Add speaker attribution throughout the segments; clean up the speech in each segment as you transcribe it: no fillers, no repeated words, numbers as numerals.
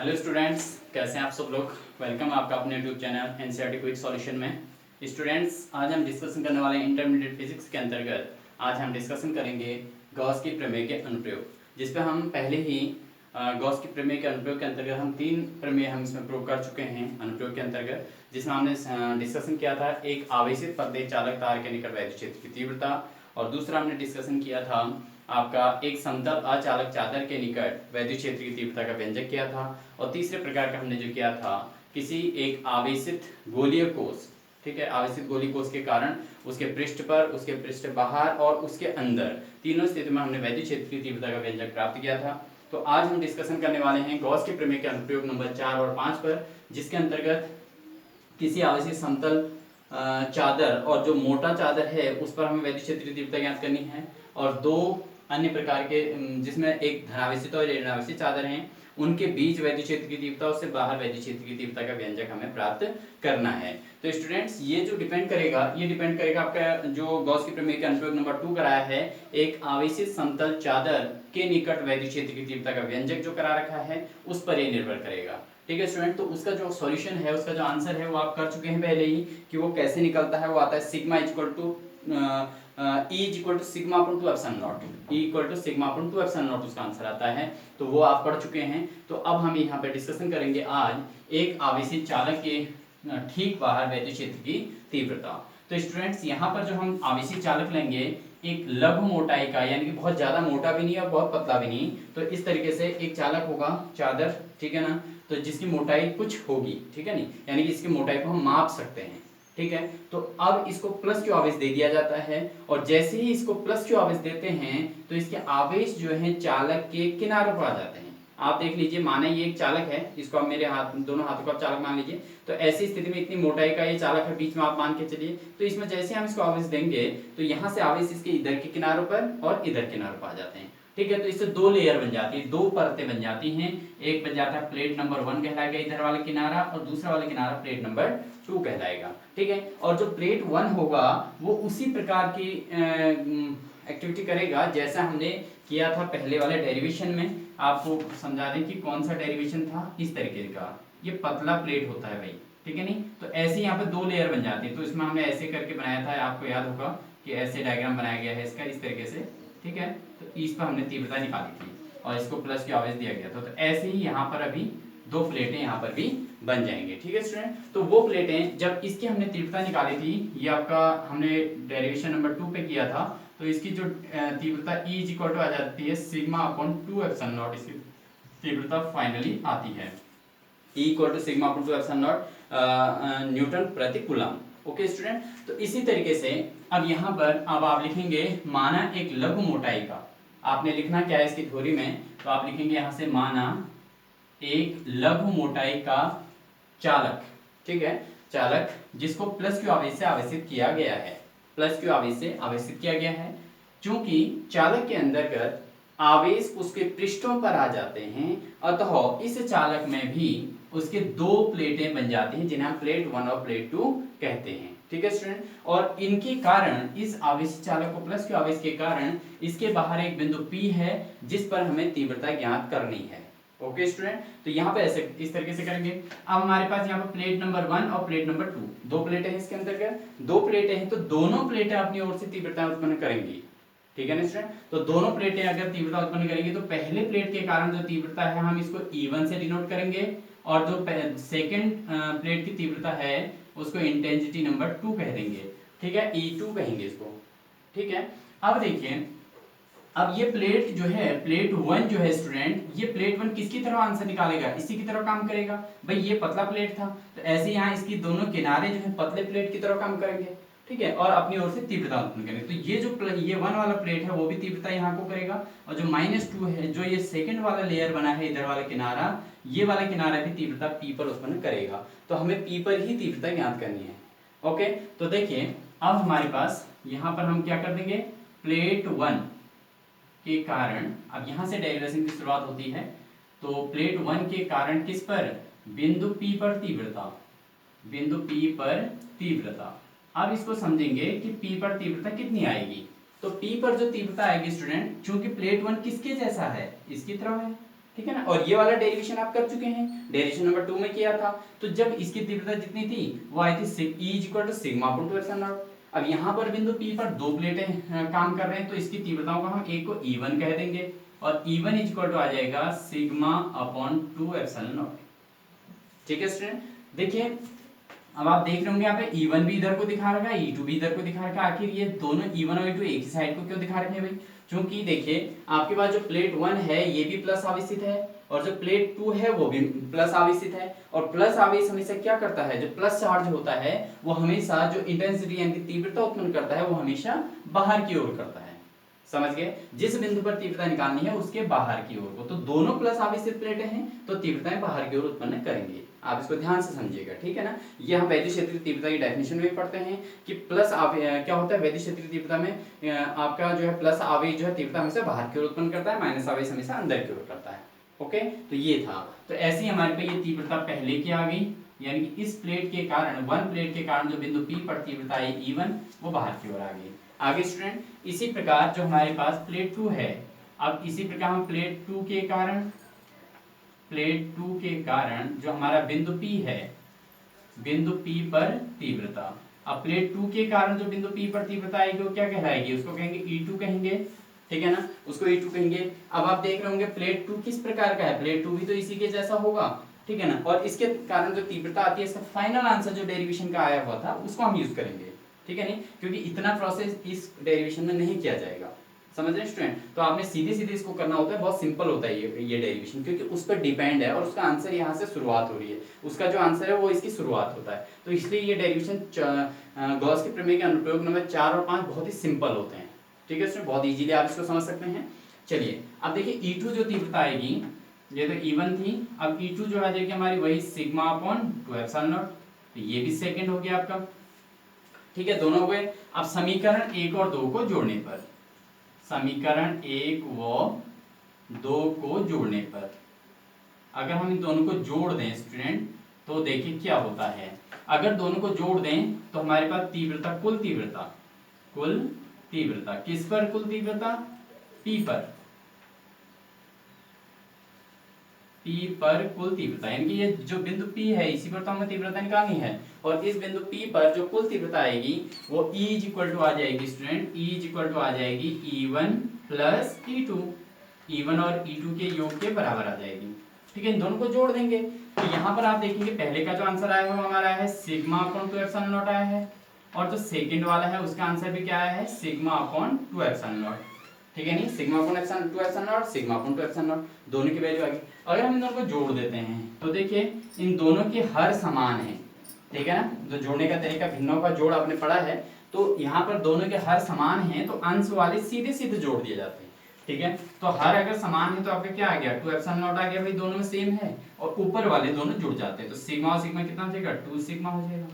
Speaker 1: Hello students, कैसे हैं आप सब लोग। वेलकम आपका अपने YouTube channel NCERT quick solution में। स्टूडेंट्स, आज हम डिस्कशन करने वाले हैं इंटरमीडिएट फिजिक्स के अंतर्गत। आज हम डिस्कशन करेंगे गॉस की प्रमेय के अनुप्रयोग, जिस पे हम पहले ही गॉस की प्रमेय के अनुप्रयोग के अंतर्गत हम 3 प्रमेय हम इसमें प्रूव कर चुके हैं अनुप्रयोग के अंतर्गत, जिसमें हमने डिस्कशन किया था एक आवेशित पतले चालक तार के निकट वैद्युत क्षेत्र की तीव्रता, और दूसरा हमने डिस्कशन किया था आपका एक समतल अचालक चादर के निकट वैद्युत क्षेत्र की तीव्रता का व्यंजक किया था, और तीसरे प्रकार का हमने जो किया था किसी एक आवेशित गोलीय कोष, ठीक है, आवेशित गोलीय कोष के कारण उसके पृष्ठ पर, उसके पृष्ठ बाहर और उसके अंदर तीनों स्थिति में हमने वैद्युत क्षेत्र की तीव्रता का व्यंजक प्राप्त किया था। तो आज हम डिस्कशन करने वाले हैं गॉस के प्रमेय के अनुप्रयोग नंबर 4 और 5 पर, जिसके अंतर्गत किसी आवेशित समतल चादर और जो मोटा चादर है उस पर हमें वैद्युत क्षेत्र की तीव्रता ज्ञात करनी है, और दो अन्य प्रकार के जिसमें एक धनावेशित और ऋणावेशित चादर हैं उनके बीच वैद्युत क्षेत्र की तीव्रता, उससे बाहर वैद्युत क्षेत्र की तीव्रता का व्यंजक हमें प्राप्त करना है। तो स्टूडेंट्स, ये जो डिपेंड करेगा आपका जो गॉस की प्रमेय के अनुप्रयोग नंबर 2 कराया है, एक आवेशित समतल चादर के निकट वैद्युत क्षेत्र की तीव्रता का व्यंजक जो करा रखा है उस पर ये निर्भर करेगा। ठीक है स्टूडेंट, तो उसका जो सॉल्यूशन है, उसका जो आंसर है वो आप कर चुके हैं पहले ही कि वो कैसे निकलता है। वो आता है sigma equal to E equal to sigma upon 2 epsilon naught, E equal to sigma upon 2 epsilon naught उसका आंसर आता है। तो वो आप पढ़ चुके हैं। तो अब हम यहाँ पे डिस्कशन करेंगे आज एक आवेशित चालक के ठीक बाहर वैद्युत क्षेत्र की तीव्रता। तो स्टूडेंट्स, यहाँ पर जो हम आवेशित चालक लेंगे एक लघु मोटाई का, यानी कि बहुत ज्यादा मोटा भी नहीं और बहुत पतला भी नहीं, तो इस तरीके से एक चालक होगा चादर, ठीक है ना, तो जिसकी मोटाई कुछ होगी, ठीक है नहीं, यानी कि इसकी मोटाई को हम माप सकते हैं। ठीक है, तो अब इसको प्लस क्यू आवेश दे दिया जाता है, और जैसे ही इसको प्लस क्यू आवेश देते हैं तो इसके आवेश जो है चालक के किनारों पर आ जाते हैं। आप देख लीजिए, माना ये एक चालक है, इसको आप मेरे हाथ, दोनों हाथों को आप चालक मान लीजिए, तो ऐसी स्थिति में इतनी मोटाई का ये चालक है, बीच में आप मान के चलिए, तो इसमें जैसे हम इसको आवेश देंगे तो यहाँ से आवेश इसके इधर के किनारों पर और इधर किनारों पर आ जाते हैं। ठीक है, तो इससे दो लेयर बन जाती है, दो परतें बन जाती हैं। एक बन जाता है प्लेट नंबर 1 कहलाएगा इधर वाला किनारा, और दूसरा वाला किनारा प्लेट नंबर 2 कहलाएगा। ठीक है, और जो प्लेट 1 होगा वो उसी प्रकार की एक्टिविटी करेगा जैसा हमने किया था पहले वाले डेरिवेशन में। आपको समझा दें कि कौन सा डेरिवेशन था, इस तरीके का, ये पतला प्लेट होता है भाई, ठीक है नहीं, तो ऐसे यहाँ पे दो लेयर बन जाती है। तो इसमें हमने ऐसे करके बनाया था, आपको याद होगा कि ऐसे डायग्राम बनाया गया है इसका, इस तरीके से। ठीक है, तो इस पर हमने तीव्रता निकाली थी और इसको प्लस की आवेश दिया गया था। तो ऐसे ही यहाँ पर अभी दो प्लेटें यहाँ पर भी बन जाएंगे। ठीक है स्टूडेंट, तो वो प्लेटें जब इसकी हमने तीव्रता निकाली थी, ये आपका हमने डेरिवेशन नंबर 2 पे किया था, तो इसकी जो तीव्रता E इक्वल टू आ जाती है सिग्मा अपॉन 2 एप्सिलॉन नॉट, इसकी तीव्रता फाइनली आती है E equal to sigma upon 2 epsilon naught newton प्रति कूलम। ओके स्टूडेंट, तो इसी तरीके से अब यहाँ पर अब आप लिखेंगे माना एक लघु मोटाई का, आपने लिखना क्या है इसकी थ्योरी में, तो आप लिखेंगे यहाँ से माना एक लघु मोटाई का चालक, ठीक है, चालक जिसको प्लस क्यू आवेश से आवेशित किया गया है, प्लस क्यू आवेश से आवेशित किया गया है। चूंकि चालक के अंतर्गत आवेश उसके पृष्ठों पर आ जाते हैं, अतः इस चालक में भी उसके दो प्लेटें बन जाती हैं जिन्हें हम प्लेट 1 और प्लेट 2 कहते हैं। ठीक है स्टूडेंट, और इनके कारण, इस आवेशित चालक को प्लस क्यू आवेश के कारण इसके बाहर एक बिंदु P है जिस पर हमें तीव्रता ज्ञात करनी है। ओके स्टूडेंट, तो यहाँ पे ऐसे इस तरीके से करेंगे। अब हमारे पास यहाँ पर प्लेट नंबर 1 और प्लेट नंबर 2, दो प्लेटें हैं इसके अंतर्गत, दो प्लेटें हैं, तो दोनों प्लेटें अपनी ओर से तीव्रता उत्पन्न करेंगी। ठीक है ना स्टूडेंट, तो दोनों प्लेटें अगर तीव्रता उत्पन्न करेंगी तो पहले प्लेट के कारण जो तीव्रता है हम इसको E1 से डिनोट करेंगे, और जो सेकंड प्लेट की तीव्रता है उसको इंटेंसिटी नंबर 2 कह देंगे। ठीक है, E2 कहेंगे इसको। ठीक है, अब देखिए, अब ये प्लेट जो है, प्लेट 1 जो है स्टूडेंट, ये प्लेट 1 किसकी तरफ आंसर निकालेगा, इसी की तरफ काम करेगा। भाई ये पतला प्लेट था, तो ऐसे यहाँ इसकी दोनों किनारे जो है पतले प्लेट की तरफ काम करेंगे। ठीक है, और अपनी ओर से तीव्रता उत्पन्न करेंगे। तो ये जो ये 1 वाला प्लेट है वो भी तीव्रता यहाँ को करेगा, और जो -2 है, जो ये सेकंड वाला लेयर बना है इधर वाला किनारा, ये वाला किनारा भी तीव्रता P पर उत्पन्न करेगा। तो हमें P पर ही तीव्रता ज्ञात करनी है। ओके, तो देखिए अब हमारे पास यहाँ पर हम क्या कर देंगे, प्लेट 1 के कारण, अब यहां से डेरिवेशन की शुरुआत होती है, तो प्लेट 1 के कारण किस पर, बिंदु P पर तीव्रता, बिंदु P पर तीव्रता। अब इसको समझेंगे कि P पर तीव्रता कितनी आएगी। तो P पर जो तीव्रता आएगी स्टूडेंट, चूंकि प्लेट 1 किसके जैसा है, इसकी तरफ है, ठीक है ना। और ये वाला डेरिवेशन आप कर चुके हैं, डेरिवेशन नंबर 2 में किया था। तो जब इसकी तीव्रता जितनी थी वो आई थी E = sigma upon 2 epsilon not. अब यहाँ पर बिंदु P पर दो प्लेटें काम कर रहे हैं, तो इसकी तीव्रताओं को हम एक को E1 कह देंगे और E1 = आ जाएगा सिग्मा अपॉन 2 एप्सिलॉन नॉट। ठीक है स्टूडेंट, देखिए अब आप देख रहे होंगे यहाँ पे E1 भी इधर को दिखा रखा है, E2 भी इधर को दिखा रखा है। आखिर ये दोनों E1 और E2 एक ही साइड को क्यों दिखा रखे हैं भाई? क्योंकि देखिए आपके पास जो प्लेट 1 है ये भी प्लस आवेशित है और जो प्लेट 2 है वो भी प्लस आवेशित है। और प्लस आवेश हमेशा क्या करता है, जो प्लस चार्ज होता है वो हमेशा जो इंटेंसिटी यानी कि तीव्रता उत्पन्न करता है वो हमेशा बाहर की ओर करता है। समझ गए? जिस बिंदु पर तीव्रता निकालनी है उसके बाहर की ओर को, तो दोनों प्लस आवेशित प्लेटें हैं तो तीव्रताएं बाहर की ओर उत्पन्न करेंगे। आप इसको ध्यान से समझिएगा, ठीक है ना। ये हम वैद्युत क्षेत्रीय तीव्रता की डेफिनेशन में पढ़ते हैं कि प्लस क्या होता है वैद्युत क्षेत्रीय तीव्रता में आपका जो है प्लस आवेश जो है तीव्रता हमेशा बाहर की ओर उत्पन्न करता है, माइनस आवेश हमेशा अंदर की ओर करता है। ओके, तो ये था। तो ऐसे ही हमारे पे ये तीव्रता पहले की आ गई, यानी कि इस प्लेट के कारण, वन प्लेट के कारण जो बिंदु P पर तीव्रता है E1 वो बाहर की ओर आ गई। आगे स्टूडेंट, इसी प्रकार जो हमारे पास प्लेट 2 है, अब इसी प्रकार हम प्लेट 2 के कारण जो हमारा बिंदु P है, बिंदु P पर तीव्रता, अब प्लेट 2 के कारण जो बिंदु P पर तीव्रता आएगी वो क्या कहलाएगी? उसको कहेंगे E2 कहेंगे, ठीक है ना, उसको E2 कहेंगे। अब आप देख रहे होंगे प्लेट 2 किस प्रकार का है, प्लेट 2 भी तो इसी के जैसा होगा, ठीक है ना। और इसके कारण जो तीव्रता आती है, इसका फाइनल आंसर जो डेरिवेशन का आया हुआ था उसको हम यूज करेंगे, ठीक है नहीं, क्योंकि इतना प्रोसेस इस डेरिवेशन में नहीं किया जाएगा। समझ रहे स्टूडेंट? तो आपने सीधे सीधे इसको करना होता है, बहुत सिंपल होता है ये डेरिवेशन, क्योंकि उस पर डिपेंड है और उसका आंसर यहाँ से शुरुआत हो रही है, उसका जो आंसर है वो इसकी शुरुआत होता है। तो इसलिए ये डेरिवेशन गॉस के प्रमेय के अनुप्रयोग नंबर 4 और 5 बहुत ही सिंपल होते हैं, ठीक है स्टूडेंट, बहुत इजीली आप इसको समझ सकते हैं। चलिए अब देखिए E2 जो तीव्रता आएगी, ये तो E1 थी, अब E2 जो आ जाएगी हमारी वही सिग्मा अपॉन 2 एप्सिलॉन नॉट, तो ये भी सेकंड हो गया आपका, ठीक है, दोनों हो गए। अब समीकरण 1 और 2 को जोड़ने पर, समीकरण 1 व 2 को जोड़ने पर अगर हम इन दोनों को जोड़ दें स्टूडेंट, तो देखिए क्या होता है। अगर दोनों को जोड़ दें तो हमारे पास तीव्रता, कुल तीव्रता किस पर? कुल तीव्रता P पर कुल तीव्रता, यानी कि ये जो बिंदु P है इसी पर तो हमें तीव्रता निकालनी है, और इस बिंदु P पर जो कुल तीव्रता आएगी वो E = आ जाएगी स्टूडेंट, E = आ जाएगी E1 प्लस E2, E1 और E2 के योग के बराबर आ जाएगी, ठीक है। इन दोनों को जोड़ देंगे तो यहाँ पर आप देखेंगे पहले का जो आंसर आया वो हमारा है सिग्मा अपॉन 2 एप्सिलॉन नॉट आया है, और जो सेकंड वाला है उसका आंसर भी क्या आया है, सिग्मा अपॉन 2 एप्सिलॉन नॉट, ठीक है नहीं, sigma upon 2 epsilon not, sigma upon 2 epsilon not, दोनों की वैल्यू आ गई। अगर हम इन दोनों को जोड़ देते हैं तो देखिए इन दोनों के हर समान है, ठीक है ना, जो जोड़ने का तरीका भिन्नों का जोड़ आपने पढ़ा है, तो यहाँ पर दोनों के हर समान है तो अंश वाले सीधे सीधे जोड़ दिए जाते हैं, ठीक है। तो हर अगर समान है तो आपका क्या आ गया, 2 एप्सिलॉन नॉट आ गया भाई, दोनों में सेम है, और ऊपर वाले दोनों जुड़ जाते हैं तो सिग्मा और सिग्मा कितना हो जाएगा, 2 सिग्मा हो जाएगा,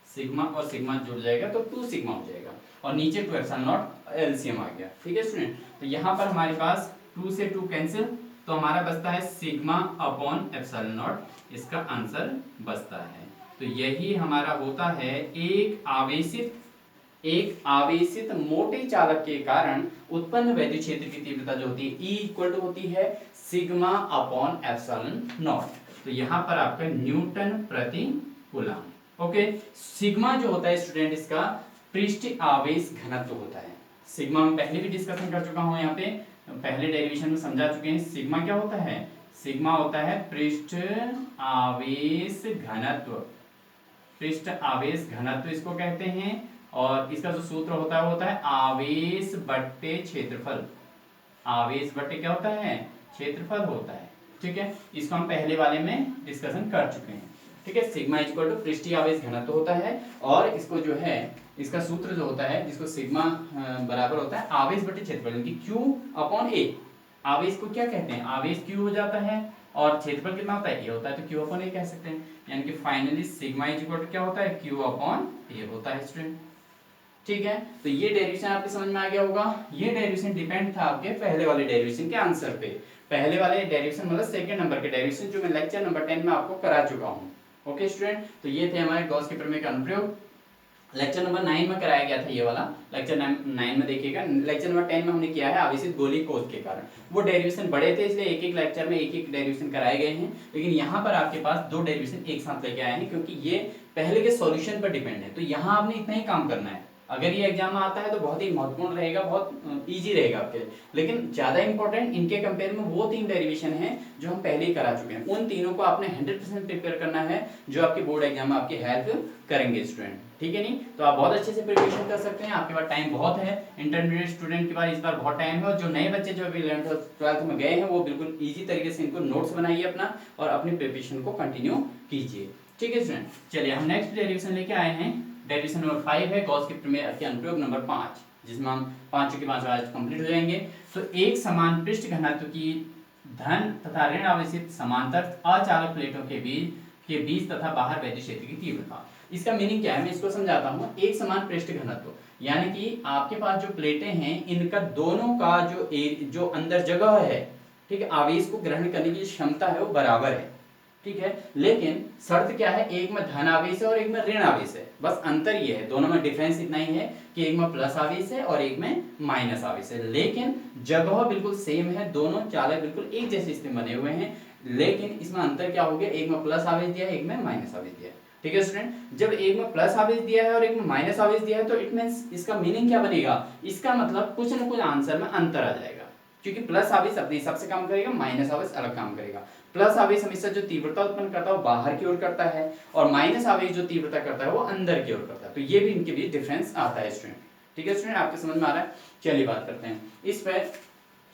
Speaker 1: सिग्मा और सिग्मा जुड़ जाएगा तो 2 सिग्मा हो जाएगा, और नीचे 2 एप्सिलॉन नॉट एलसीएम आ गया, ठीक है स्टूडेंट। तो यहाँ पर हमारे पास 2 से 2 कैंसिल, तो हमारा बचता है सिग्मा अपॉन एप्सिलॉन नॉट, इसका आंसर बचता है। तो यही हमारा होता है एक आवेशित मोटे चालक के कारण उत्पन्न वैद्युत क्षेत्र की तीव्रता जो होती है E = होती है सिग्मा अपॉन एप्सिलॉन नॉट। तो यहाँ पर आपका न्यूटन प्रति कूलम। ओके, सिग्मा जो होता है स्टूडेंट इसका पृष्ठ आवेश घनत्व होता है। सिग्मा में पहले भी डिस्कशन कर चुका हूँ, यहाँ पे पहले डेरिवेशन में समझा चुके हैं। सिग्मा क्या होता है, सिग्मा होता है पृष्ठ आवेश घनत्व, पृष्ठ आवेश घनत्व इसको कहते हैं, और इसका जो सूत्र होता है वो होता है आवेश बट्टे क्षेत्रफल, आवेश बट्टे क्या होता है, क्षेत्रफल होता है, ठीक है। इसको हम पहले वाले में डिस्कशन कर चुके हैं, ठीक है। सिग्मा = पृष्ठीय आवेश घनत्व होता है, और इसको जो है इसका सूत्र जो होता है जिसको सिग्मा बराबर होता है आवेश बट्टे क्षेत्रफल, यानी कि Q/A। आवेश को क्या कहते हैं, आवेश Q हो जाता है और क्षेत्रफल कितना होता है, A होता है, तो Q/A कह सकते हैं, यानी कि फाइनली सिग्मा = क्या होता है, Q/A होता है स्टूडेंट, ठीक है। तो ये डेरिवेशन आपके समझ में आ गया होगा। ये डेरिवेशन डिपेंड था आपके पहले वाले डेरिवेशन के आंसर पे, पहले वाले डेरिवेशन मतलब सेकंड नंबर के डेरिवेशन जो मैं लेक्चर नंबर 10 में आपको करा चुका हूँ। ओके स्टूडेंट, तो ये थे हमारे गॉस के प्रमेय का अनुप्रयोग। लेक्चर नंबर 9 में कराया गया था ये वाला। लेक्चर 9 में देखिएगा। लेक्चर नंबर 10 में हमने किया है आवेशित गोली कोष के कारण। वो डेरिवेशन बड़े थे इसलिए एक एक लेक्चर में एक एक डेरिवेशन कराए गए हैं, लेकिन यहाँ पर आपके पास दो डेरिवेशन एक साथ लेके आए हैं क्योंकि ये पहले के सॉल्यूशन पर डिपेंड है। तो यहाँ आपने इतना ही काम करना है। अगर ये एग्जाम में आता है तो बहुत ही महत्वपूर्ण रहेगा, बहुत इजी रहेगा आपके लिए। लेकिन ज्यादा इंपॉर्टेंट इनके कंपेयर में वो 3 डेरिवेशन हैं जो हम पहले ही करा चुके हैं। उन तीनों को आपने 100% प्रिपेयर करना है जो आपके बोर्ड एग्जाम में आपकी हेल्प करेंगे स्टूडेंट, ठीक है नहीं। तो आप बहुत अच्छे से प्रिपरेशन कर सकते हैं, आपके पास टाइम बहुत है। इंटरमीडिएट स्टूडेंट के पास इस बार बहुत टाइम है, और जो नए बच्चे जो अभी 11th और 12th में गए हैं वो बिल्कुल इजी तरीके से इनको नोट्स बनाइए अपना और अपनी प्रिपरेशन को कंटिन्यू कीजिए, ठीक है स्टूडेंट। चलिए हम नेक्स्ट डेरिवेशन लेके आए हैं। डेरिवेशन नंबर 5 है गॉस के प्रमेय के अनुप्रयोग नंबर 5, जिसमें हम 5 के 5 आज कंप्लीट हो जाएंगे। तो एक समान पृष्ठ घनत्व की धन तथा ऋण आवेशित समांतर अचालक प्लेटों के बीच तथा बाहर वैद्युत क्षेत्र की तीव्रता। इसका मीनिंग क्या है मैं इसको समझाता हूँ। एक समान पृष्ठ घनत्व यानी कि आपके पास जो प्लेटें हैं इनका दोनों का जो अंदर जगह है, ठीक है, आवेश को ग्रहण करने की क्षमता है वो बराबर है, ठीक है। लेकिन शर्त क्या है, एक में धन आवेश है और एक में ऋण आवेश है। बस अंतर ये है, दोनों में डिफरेंस इतना ही है कि एक में प्लस आवेश है और एक में माइनस आवेश है, लेकिन जगह बिल्कुल सेम है। दोनों चालक बिल्कुल एक जैसे इसमें बने हुए हैं, लेकिन इसमें अंतर क्या हो गया, एक में प्लस आवेश दिया है एक में माइनस आवेश दिया है, ठीक है स्टूडेंट। जब एक में प्लस आवेश दिया है और एक में माइनस आवेश दिया है तो इट मींस इसका मीनिंग क्या बनेगा, इसका मतलब कुछ ना कुछ आंसर में अंतर आ जाएगा, क्योंकि प्लस आवेश अपने हिसाब से काम करेगा, माइनस आवेश अलग काम करेगा। प्लस आवेश हमेशा जो तीव्रता उत्पन्न करता है वो बाहर की ओर करता है, और माइनस आवेश जो तीव्रता करता है वो अंदर की ओर करता है। तो ये भी इनके बीच डिफरेंस आता है स्टूडेंट, ठीक है स्टूडेंट, आपके समझ में आ रहा है। चलिए बात करते हैं इस पर,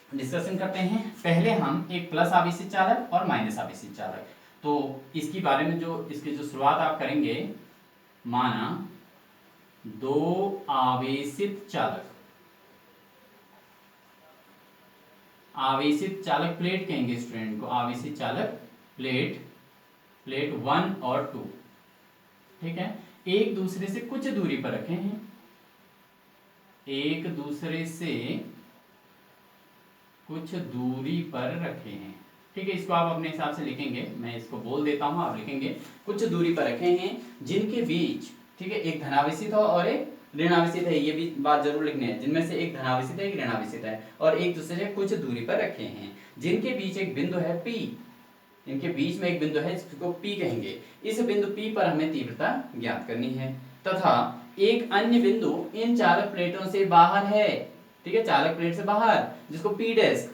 Speaker 1: डिस्कशन करते हैं। पहले हम एक प्लस आवेशित चालक और माइनस आवेशित चालक, तो इसके बारे में जो इसकी जो शुरुआत आप करेंगे, माना दो आवेशित चालक, आवेशित चालक प्लेट कहेंगे स्टूडेंट को, आवेशित चालक प्लेट 1 और 2, ठीक है, एक दूसरे से कुछ दूरी पर रखे हैं, एक दूसरे से कुछ दूरी पर रखे हैं, ठीक है। इसको आप अपने हिसाब से लिखेंगे, मैं इसको बोल देता हूं, आप लिखेंगे कुछ दूरी पर रखे हैं जिनके बीच, ठीक है, एक धनावेशित हो और एक ऋणावेशित है, ये भी बात जरूर लिखनी है, जिनमें से एक धनावेशित है एक ऋणावेशित है और एक दूसरे से कुछ दूरी पर रखे हैं, जिनके बीच एक बिंदु है P, इनके बीच में एक बिंदु है जिसको P कहेंगे। इस बिंदु P पर हमें तीव्रता ज्ञात करनी है, तथा एक अन्य बिंदु इन चालक प्लेटों से बाहर है, ठीक है, चालक प्लेट से बाहर, जिसको P डैश,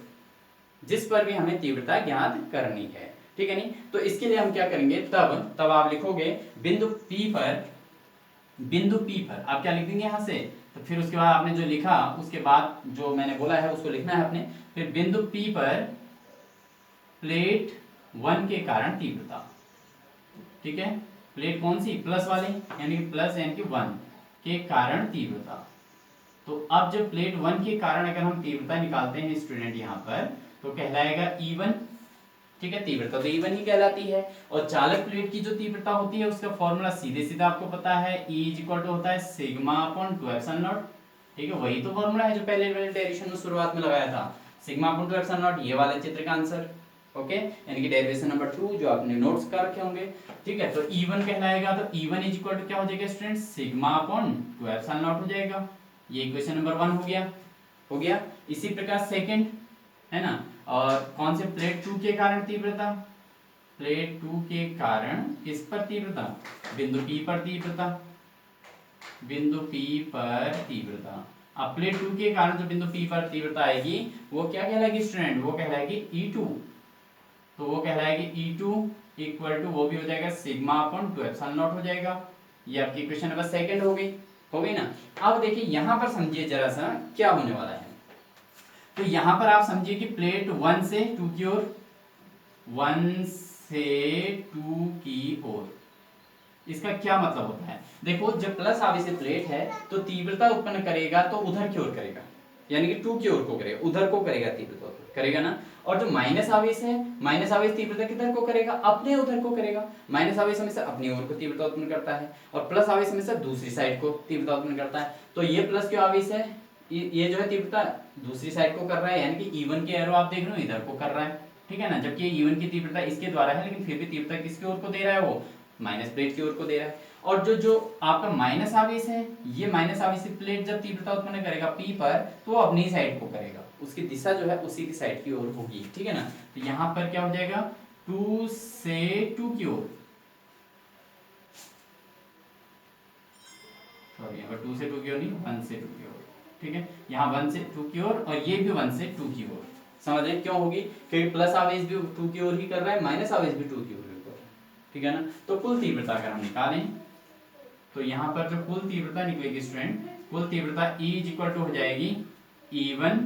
Speaker 1: जिस पर भी हमें तीव्रता ज्ञात करनी है, ठीक है नहीं। तो इसके लिए हम क्या करेंगे, तब आप लिखोगे बिंदु P पर, बिंदु P पर आप क्या लिख देंगे यहाँ से, तो फिर उसके बाद आपने जो लिखा उसके बाद जो मैंने बोला है उसको लिखना है आपने। फिर बिंदु P पर प्लेट 1 के कारण तीव्रता, ठीक है, प्लेट कौन सी, प्लस वाली, यानी कि प्लस यानी कि 1 के कारण तीव्रता। तो अब जब प्लेट 1 के कारण अगर हम तीव्रता निकालते हैं स्टूडेंट यहाँ पर, तो कहलाएगा E1, ठीक है, तीव्रता तो E1 ही कहलाती है। और चालक प्लेट की जो तीव्रता होती है उसका फॉर्मूला सीधे सीधा आपको पता है, E = होता है सिग्मा अपॉन 2 एप्सिलॉन नॉट, ठीक है, वही तो फॉर्मूला है जो पहले मैंने डेरिवेशन में शुरुआत में लगाया था, सिग्मा अपॉन 2 एप्सिलॉन नॉट, ये वाले चित्र का आंसर, ओके, यानी कि डेरिवेशन नंबर 2 जो आपने नोट्स कर रखे होंगे, ठीक है। तो E1 कहलाएगा, तो E1 = क्या हो जाएगा student, sigma upon 2 epsilon not हो जाएगा। ये इक्वेशन नंबर 1 हो गया। इसी प्रकार सेकंड है ना, और कौन से, प्लेट 2 के कारण तीव्रता, प्लेट 2 के कारण किस पर तीव्रता, बिंदु P पर तीव्रता, बिंदु P पर तीव्रता। अब प्लेट 2 के कारण जो बिंदु P पर तीव्रता आएगी वो क्या कहलाएगी स्टूडेंट, वो कहलाएगी E2, तो वो कहलाएगी E2 = वो भी हो जाएगा सिग्मा अपॉन 2 एप्सिलॉन नॉट हो जाएगा। ये आपकी इक्वेशन नंबर सेकंड हो गई ना। अब देखिए यहां पर समझिए जरा सा क्या होने वाला है। तो यहां पर आप समझिए कि प्लेट 1 से 2 की ओर, 1 से 2 की ओर, इसका क्या मतलब होता है, देखो जब प्लस आवेशित प्लेट है तो तीव्रता उत्पन्न करेगा तो उधर की ओर करेगा, यानी कि 2 की ओर को करेगा, उधर को करेगा, तीव्रता करेगा ना। और जो माइनस आवेश है, माइनस आवेश तीव्रता किधर को करेगा, अपने उधर को करेगा। माइनस आवेश हमेशा अपनी ओर को तीव्रता उत्पन्न करता है और प्लस आवेश हमेशा दूसरी साइड को तीव्रता उत्पन्न करता है। तो ये प्लस क्यों आवेश है, ये जो है तीव्रता दूसरी साइड को कर रहा है, यानी कि E1 के एरो आप देख रहे हो इधर को कर रहा है, ठीक है ना, जबकि E1 की तीव्रता इसके द्वारा है, लेकिन फिर भी तीव्रता किसकी ओर को दे रहा है, वो माइनस प्लेट की ओर को दे रहा है। और जो जो आपका माइनस आवेश है, ये माइनस आवेशित प्लेट जब तीव्रता उत्पन्न करेगा P पर, तो वो अपनी साइड को करेगा, उसकी दिशा जो है उसी की साइड की ओर होगी, ठीक है ना। तो यहाँ पर क्या हो जाएगा, 2 से 2 की ओर, सॉरी यहाँ पर 2 से 2 की ओर नहीं, 1 से 2 की ओर, ठीक है। यहाँ 1 से 2 की ओर और ये भी 1 से 2 की ओर। समझ रहे क्यों होगी, क्योंकि प्लस आवेश भी 2 की ओर ही कर रहा है, माइनस आवेश भी 2 की ओर ही कर रहा है, ठीक है ना। तो कुल तीव्रता अगर हम निकालें, तो यहाँ पर जो कुल तीव्रता निकलेगी स्टूडेंट, कुल तीव्रता E इज इक्वल टू हो जाएगी E1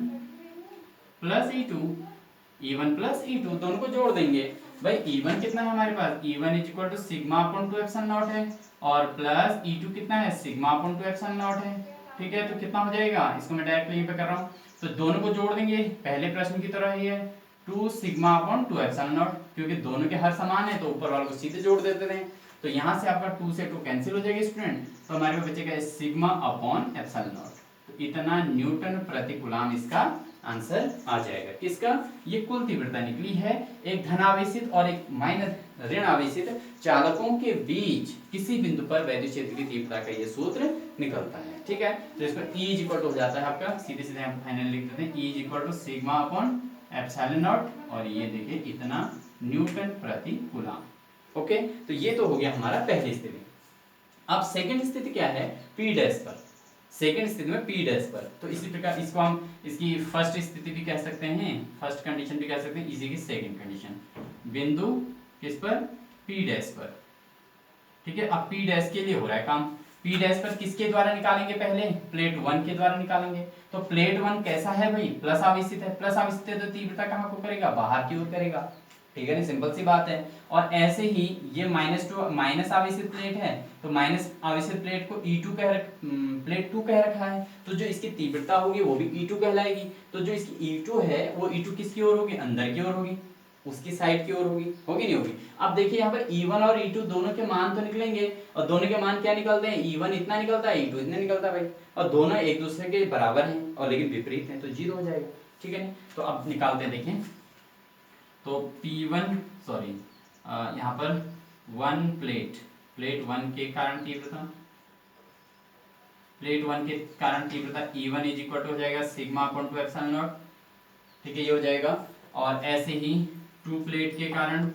Speaker 1: plus E2, E1 plus E2 दोनों को जोड़ देंगे। भाई E1 कितना है हमारे पास, E1 is equal to sigma upon 2 epsilon naught है, और प्लस E2 कितना है, सिग्मा अपॉन 2 एप्सिलॉन नॉट है, ठीक है। तो कितना हो जाएगा, इसको मैं डायरेक्ट यहीं पे कर रहा हूँ, तो दोनों को जोड़ देंगे पहले प्रश्न की तरह ही है, 2 सिग्मा अपॉन 2 एप्सिलॉन नॉट, क्योंकि दोनों के हर समान है तो ऊपर वाले को सीधे जोड़ देते हैं। तो यहाँ से आपका 2 से 2 कैंसिल हो जाएगा स्टूडेंट, तो हमारे पास बचेगा सिग्मा अपॉन एप्सिलॉन नॉट। तो इतना न्यूटन प्रति कूलम इसका आंसर आ जाएगा। किसका, ये कुल तीव्रता निकली है एक धनावेशित और एक माइनस ऋण आवेशित चालकों के बीच किसी बिंदु पर वैद्युत क्षेत्र की तीव्रता का ये सूत्र निकलता है, ठीक है। तो इसमें E इज इक्वल टू हो जाता है आपका, सीधे सीधे हम फाइनल लिख देते हैं, E is equal to sigma upon epsilon naught, और ये देखिए इतना न्यूटन प्रति कूलम। ओके, तो ये तो हो गया हमारा पहली स्थिति। अब सेकंड स्थिति क्या है, P डैश पर, सेकंड स्थिति में P डैश पर, तो इसी प्रकार इसको हम इसकी फर्स्ट स्थिति भी कह सकते हैं, फर्स्ट कंडीशन भी कह सकते हैं, इसी की सेकंड कंडीशन, बिंदु किस पर, P डैश पर, ठीक है। अब P डैश के लिए हो रहा है काम, P डैश पर किसके द्वारा निकालेंगे, पहले प्लेट 1 के द्वारा निकालेंगे। तो प्लेट 1 कैसा है भाई, प्लस आवेशित है, प्लस आवेशित है तो तीव्रता कहाँ को करेगा, बाहर की ओर करेगा, ठीक है, सिंपल सी बात है। और ऐसे ही ये माइनस आवेशित प्लेट है, तो माइनस आवेशित प्लेट को प्लेट 2 कह रखा है, तो जो इसकी तीव्रता होगी वो भी E2 कहलाएगी। तो जो इसकी E2 है वो E2 किसकी ओर होगी, अंदर की ओर होगी, उसकी साइड की ओर होगी नहीं होगी। अब देखिए यहाँ पर E1 और E2 दोनों के मान तो निकलेंगे, और दोनों के मान क्या निकलते हैं, E1 इतना निकलता है, E2 इतना निकलता है भाई, और दोनों एक दूसरे के बराबर हैं और लेकिन विपरीत हैं, तो 0 हो जाएगा, ठीक है। तो अब निकालते हैं, देखें तो P1 सॉरी यहाँ पर 1 प्लेट 1 के कारण तीव्रता, प्लेट 1 के कारण तीव्रता E1 इज इक्वल टू हो जाएगा सिग्मा अपॉन 2 एप्सिलॉन नॉट, ठीक है, ये हो जाएगा। और ऐसे ही 2 प्लेट के कारण,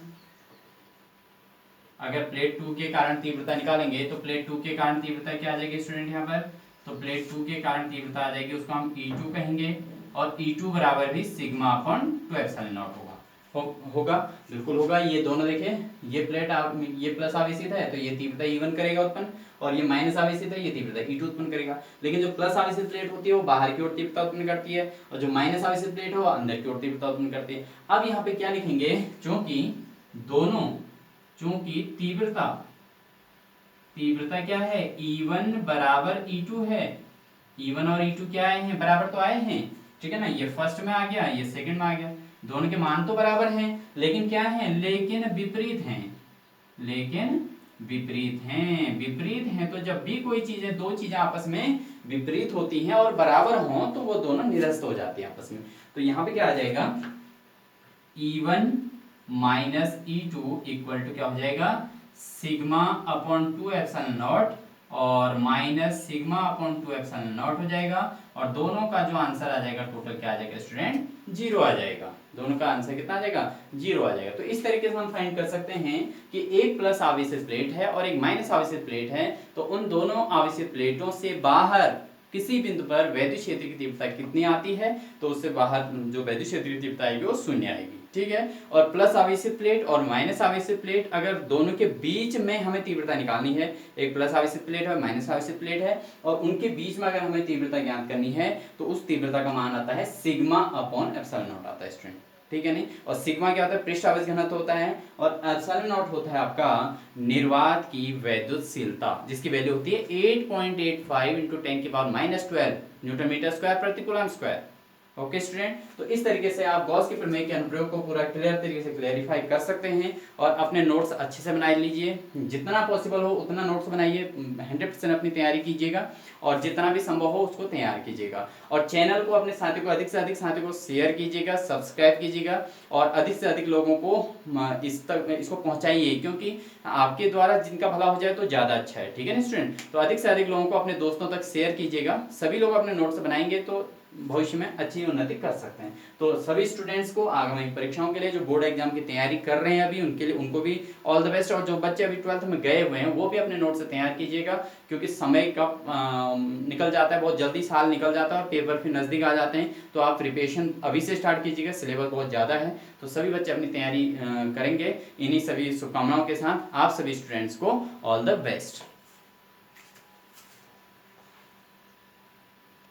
Speaker 1: अगर प्लेट 2 के कारण तीव्रता निकालेंगे तो प्लेट 2 के कारण तीव्रता क्या आ जाएगी स्टूडेंट यहाँ पर, तो प्लेट 2 के कारण तीव्रता आ जाएगी, उसको हम E2 कहेंगे, और E2 बराबर भी सिग्मा अपॉन 2 एप्सिलॉन नॉट होगा, बिल्कुल होगा। ये दोनों देखें, ये प्लेट ये प्लस आवेशित है तो ये तीव्रता E1 करेगा उत्पन्न, और ये माइनस आवेशित है ये तीव्रता E2 उत्पन्न करेगा। लेकिन जो प्लस आवेशित प्लेट होती है वो बाहर की ओर तीव्रता उत्पन्न करती है, और जो माइनस आवेशित प्लेट है वो अंदर की ओर तीव्रता उत्पन्न करती है। अब यहाँ पे क्या लिखेंगे, चूंकि तीव्रता क्या है, E1 बराबर E2 है, E1 और E2 क्या आए हैं, बराबर तो आए हैं, ठीक है ना। ये फर्स्ट में आ गया, ये सेकंड में आ गया, दोनों के मान तो बराबर हैं, लेकिन क्या है, लेकिन विपरीत हैं। तो जब भी कोई चीज है, दो चीजें आपस में विपरीत होती हैं और बराबर हों तो वो दोनों निरस्त हो जाती हैं आपस में। तो यहाँ पे क्या आ जाएगा, E1 minus E2 equal to क्या हो जाएगा, सिग्मा अपॉन 2 एप्सिलॉन नॉट और minus sigma upon 2 epsilon not हो जाएगा, और दोनों का जो आंसर आ जाएगा टोटल क्या आ जाएगा स्टूडेंट, 0 आ जाएगा। दोनों का आंसर कितना आ जाएगा, 0 आ जाएगा। तो इस तरीके से हम फाइंड कर सकते हैं कि एक प्लस आवेशित प्लेट है और एक माइनस आवेशित प्लेट है, तो उन दोनों आवेशित प्लेटों से बाहर किसी बिंदु पर वैद्युत क्षेत्र की तीव्रता कितनी आती है, तो उससे बाहर जो वैद्युत क्षेत्र की तीव्रता आएगी वो 0 आएगी, ठीक है। और प्लस आवेशित प्लेट और माइनस आवेशित प्लेट, अगर दोनों के बीच में हमें तीव्रता निकालनी है, एक प्लस आवेशित प्लेट है माइनस आवेशित प्लेट है, और उनके बीच में अगर हमें तीव्रता ज्ञात करनी है तो उस तीव्रता का मान आता है सिग्मा अपॉन एप्सिलॉन नॉट आता है स्टूडेंट, ठीक है नहीं। और सिग्मा क्या होता है, पृष्ठ आवेश घनत्व होता है, और एप्सिलॉन नॉट होता है आपका निर्वात की वैद्युतशीलता, जिसकी वैल्यू होती है 8.85 × 10⁻⁻12 न्यूटन मीटर स्क्वायर प्रति कूलम स्क्वायर, ओके स्टूडेंट, तो इस तरीके से आप गॉस के प्रमेय के अनुप्रयोग को पूरा क्लियर तरीके से क्लेरिफाई कर सकते हैं और अपने नोट्स अच्छे से बना लीजिए। जितना पॉसिबल हो उतना नोट्स बनाइए, 100% अपनी तैयारी कीजिएगा और जितना भी संभव हो उसको तैयार कीजिएगा। और चैनल को अपने साथियों को अधिक से अधिक साथियों को शेयर कीजिएगा, सब्सक्राइब कीजिएगा और अधिक से अधिक लोगों को इसको पहुंचाइए, क्योंकि आपके द्वारा जिनका भला हो जाए तो ज़्यादा अच्छा है। ठीक है ना स्टूडेंट, तो अधिक से अधिक लोगों को अपने दोस्तों तक शेयर कीजिएगा। सभी लोग अपने नोट्स बनाएंगे तो भविष्य में अच्छी उन्नति कर सकते हैं। तो सभी स्टूडेंट्स को आगामी परीक्षाओं के लिए जो बोर्ड एग्जाम की तैयारी कर रहे हैं अभी, उनके लिए उनको भी ऑल द बेस्ट। और जो बच्चे अभी 12th में गए हुए हैं वो भी अपने नोट से तैयार कीजिएगा, क्योंकि समय कब निकल जाता है, बहुत जल्दी साल निकल जाता है और पेपर फिर नज़दीक आ जाते हैं। तो आप प्रिपरेशन अभी से स्टार्ट कीजिएगा, सिलेबस बहुत ज़्यादा है। तो सभी बच्चे अपनी तैयारी करेंगे। इन्हीं सभी शुभकामनाओं के साथ आप सभी स्टूडेंट्स को ऑल द बेस्ट।